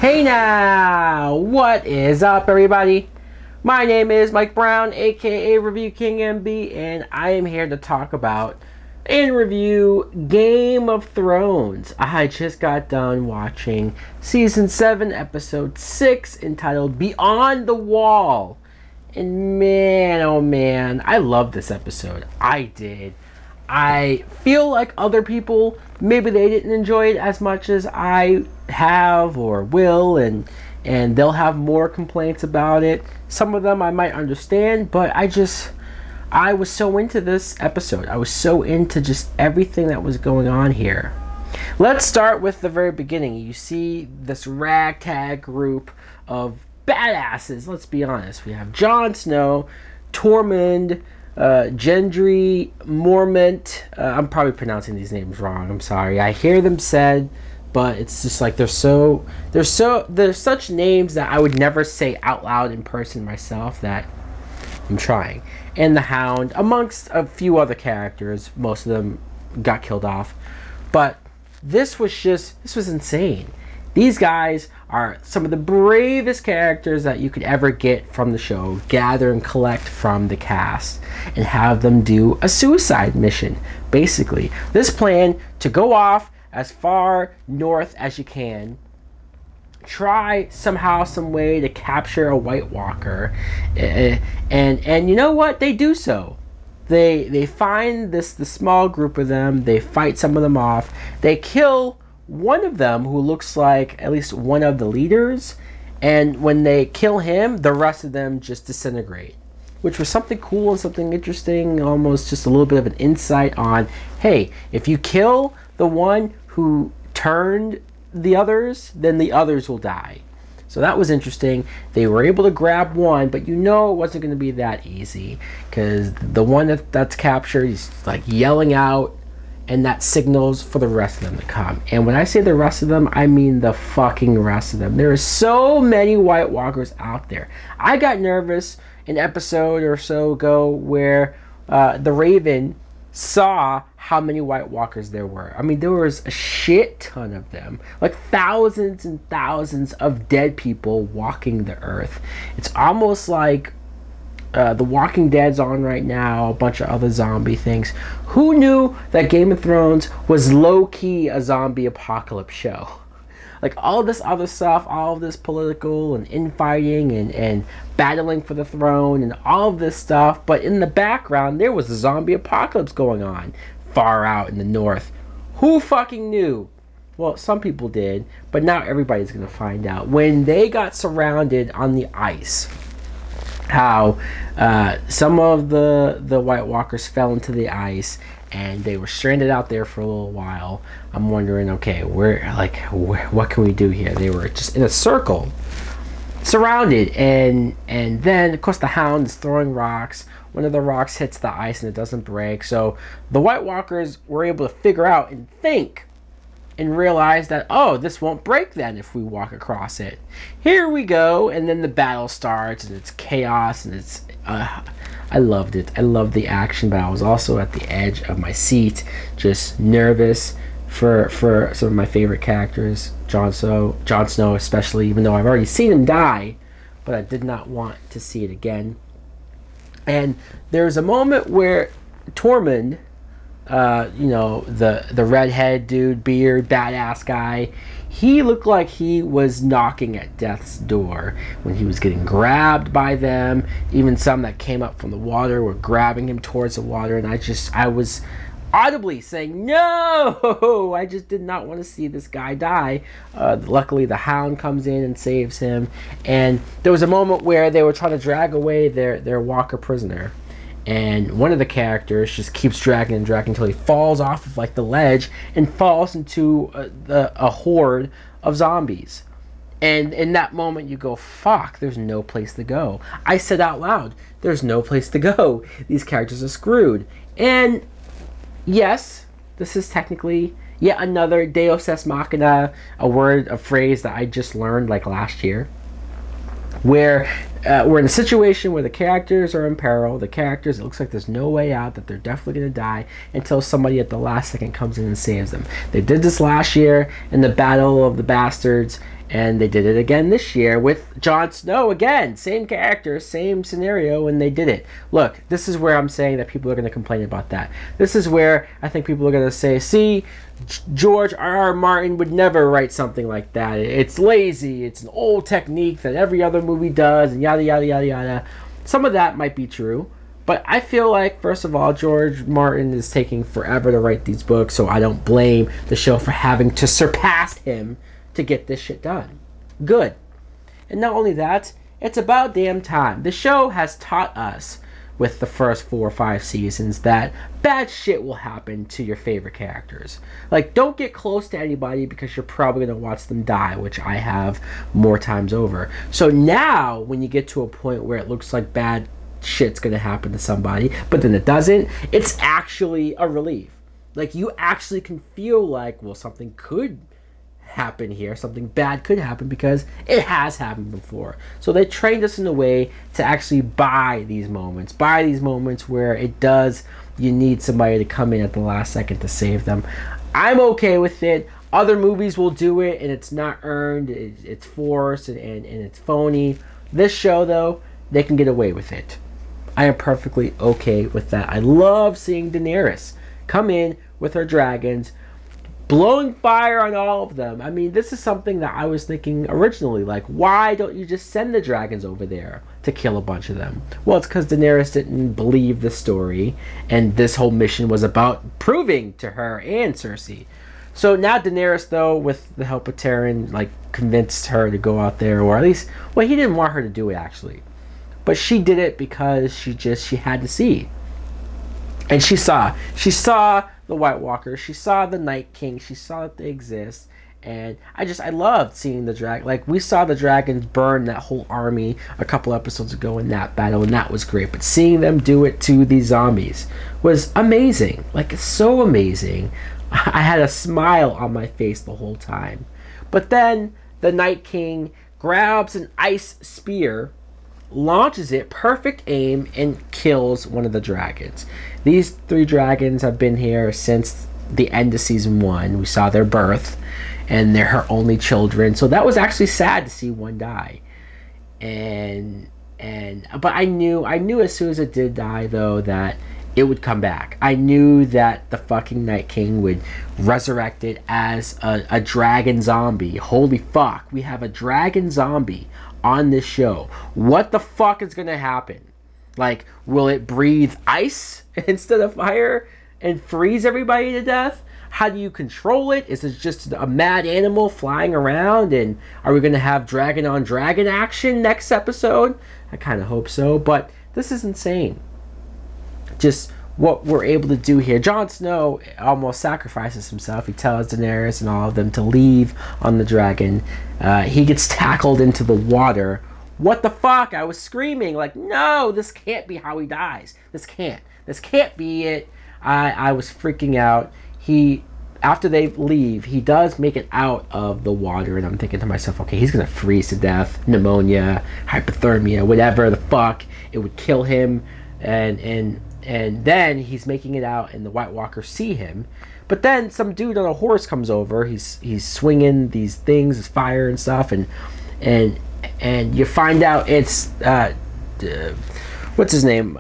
Hey now, what is up everybody? My name is Mike Brown, aka ReviewKingMB, and I am here to talk about and review Game of Thrones. I just got done watching Season 7, Episode 6, entitled Beyond the Wall. And man, oh man, I love this episode. I did. I feel like other people, maybe they didn't enjoy it as much as I have or will, and they'll have more complaints about it. Some of them I might understand, but I was so into this episode. I was so into just everything that was going on here. Let's start with the very beginning. You see this ragtag group of badasses. Let's be honest. We have Jon Snow, Tormund, Gendry, Mormont. I'm probably pronouncing these names wrong. I'm sorry. I hear them said, but it's just like they're such names that I would never say out loud in person myself that I'm trying. And the Hound, amongst a few other characters. Most of them got killed off, but this was insane. These guys are some of the bravest characters that you could ever get from the show. Gather and collect from the cast and have them do a suicide mission. Basically, this plan to go off as far north as you can, try somehow, some way to capture a White Walker, and you know what? They do so. They find the small group of them. They fight some of them off. They kill one of them who looks like at least one of the leaders, and when they kill him, the rest of them just disintegrate, which was something cool and something interesting, almost just a little bit of an insight on, hey, if you kill the one who turned the others, then the others will die. So that was interesting. They were able to grab one, but you know it wasn't going to be that easy, because the one that's captured, he's like yelling out, and that signals for the rest of them to come. And when I say the rest of them, I mean the fucking rest of them. There are so many White Walkers out there. I got nervous an episode or so ago where the Raven saw how many White Walkers there were. I mean, there was a shit ton of them. Like thousands and thousands of dead people walking the earth. It's almost like The Walking Dead's on right now, a bunch of other zombie things. Who knew that Game of Thrones was low-key a zombie apocalypse show? Like all this other stuff, all of this political and infighting and battling for the throne and all of this stuff, but in the background there was a zombie apocalypse going on far out in the north. Who fucking knew? Well, some people did, but now everybody's gonna find out. When they got surrounded on the ice, how some of the White Walkers fell into the ice and they were stranded out there for a little while. I'm wondering, okay, what can we do here? They were just in a circle, surrounded, and then of course the Hound is throwing rocks. One of the rocks hits the ice and it doesn't break. So the White Walkers were able to figure out and think and realize that, oh, this won't break then if we walk across it. Here we go, and then the battle starts and it's chaos and it's I loved it. I loved the action, but I was also at the edge of my seat, just nervous for some of my favorite characters, Jon Snow especially, even though I've already seen him die, but I did not want to see it again. And there's a moment where Tormund, you know, the redhead dude, beard, badass guy, he looked like he was knocking at death's door when he was getting grabbed by them. Even some that came up from the water were grabbing him towards the water, and I was audibly saying, no! I just did not want to see this guy die. Luckily the Hound comes in and saves him, and there was a moment where they were trying to drag away their Walker prisoner, and one of the characters just keeps dragging and dragging until he falls off of like the ledge and falls into a horde of zombies. And in that moment you go, fuck, there's no place to go. I said out loud, there's no place to go. These characters are screwed. And yes, this is technically yet another Deus Ex Machina, a phrase that I just learned like last year, where we're in a situation where the characters are in peril. The characters, it looks like there's no way out, that they're definitely going to die until somebody at the last second comes in and saves them. They did this last year in the Battle of the Bastards, And they did it again this year with Jon Snow again. Same character, same scenario, and they did it. Look, this is where I'm saying that people are going to complain about that. This is where I think people are going to say, see, George R.R. Martin would never write something like that. It's lazy. It's an old technique that every other movie does, and yada, yada, yada, yada. Some of that might be true. But I feel like, first of all, George Martin is taking forever to write these books, so I don't blame the show for having to surpass him to get this shit done. Good. And not only that, it's about damn time. The show has taught us with the first 4 or 5 seasons that bad shit will happen to your favorite characters. Like, don't get close to anybody because you're probably going to watch them die, which I have more times over. So now, when you get to a point where it looks like bad shit's going to happen to somebody, but then it doesn't, it's actually a relief. Like, you actually can feel like, well, something could happen here, something bad could happen because it has happened before. So they trained us in a way to actually buy these moments where it does, you need somebody to come in at the last second to save them. I'm okay with it. Other movies will do it and it's not earned, it's forced, and it's phony. This show, though, they can get away with it. I am perfectly okay with that. I love seeing Daenerys come in with her dragons, blowing fire on all of them. I mean, this is something that I was thinking originally. Like, why don't you just send the dragons over there to kill a bunch of them? Well, it's because Daenerys didn't believe the story, and this whole mission was about proving to her and Cersei. So now Daenerys, though, with the help of Tyrion, like, convinced her to go out there, or at least, well, he didn't want her to do it, actually. But she did it because she had to see. And she saw the White Walkers, she saw the Night King, she saw that they exist, and I loved seeing the dragon. Like, we saw the dragons burn that whole army a couple episodes ago in that battle, and that was great. But seeing them do it to these zombies was amazing. Like, it's so amazing. I had a smile on my face the whole time. But then the Night King grabs an ice spear, launches it, perfect aim, and kills one of the dragons. These 3 dragons have been here since the end of season 1. We saw their birth, and they're her only children. So that was actually sad to see one die. But I knew as soon as it did die, though, that it would come back. I knew that the fucking Night King would resurrect it as a dragon zombie. Holy fuck, we have a dragon zombie on this show. What the fuck is gonna happen? Like, will it breathe ice instead of fire and freeze everybody to death? How do you control it? Is it just a mad animal flying around? And are we gonna have dragon on dragon action next episode? I kind of hope so, but this is insane. Just what we're able to do here. Jon Snow almost sacrifices himself. He tells Daenerys and all of them to leave on the dragon. He gets tackled into the water. What the fuck? I was screaming like, no, this can't be how he dies. This can't be it. I was freaking out. After they leave, he does make it out of the water, and I'm thinking to myself, okay, he's gonna freeze to death, pneumonia, hypothermia, whatever the fuck. It would kill him, and then he's making it out, and the White Walkers see him. But then some dude on a horse comes over. He's swinging these things, this fire and stuff, and you find out it's what's his name,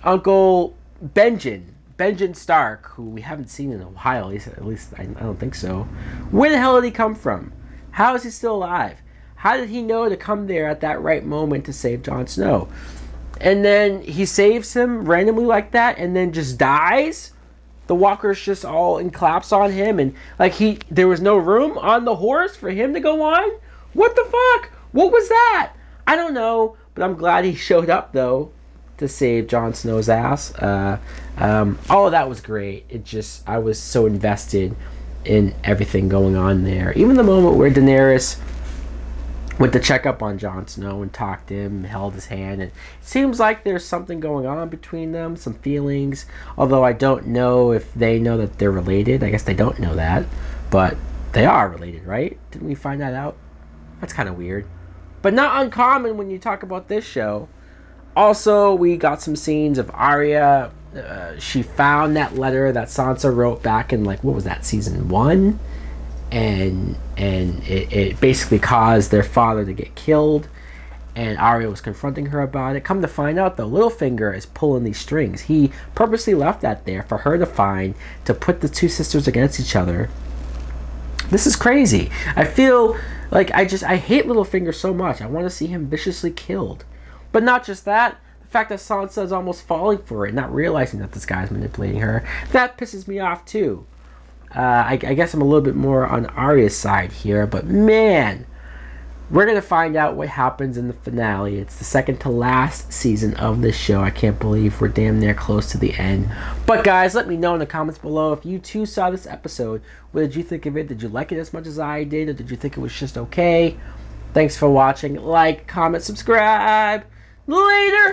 Uncle Benjen Stark, who we haven't seen in a while. At least I don't think so. Where the hell did he come from? How is he still alive? How did he know to come there at that right moment to save Jon Snow? And then he saves him randomly like that, and then just dies. The walkers just all collapse on him, and like there was no room on the horse for him to go on. What the fuck? What was that? I don't know, but I'm glad he showed up though to save Jon Snow's ass. All of that was great. I was so invested in everything going on there. Even the moment where Daenerys went to check up on Jon Snow and talked to him, held his hand, and it seems like there's something going on between them, some feelings, although I don't know if they know that they're related. I guess they don't know that, but they are related, right? Didn't we find that out? That's kind of weird, but not uncommon when you talk about this show. Also, we got some scenes of Arya. She found that letter that Sansa wrote back in, like, what was that, season 1? and it basically caused their father to get killed. And Arya was confronting her about it. Come to find out, though, Littlefinger is pulling these strings. He purposely left that there for her to find, to put the two sisters against each other. This is crazy. I feel like I hate Littlefinger so much. I want to see him viciously killed. But not just that. The fact that Sansa is almost falling for it, not realizing that this guy's manipulating her, that pisses me off too. I guess I'm a little bit more on Arya's side here, but man, we're going to find out what happens in the finale. It's the second to last season of this show. I can't believe we're damn near close to the end. But guys, let me know in the comments below if you too saw this episode. What did you think of it? Did you like it as much as I did, or did you think it was just okay? Thanks for watching. Like, comment, subscribe. Later!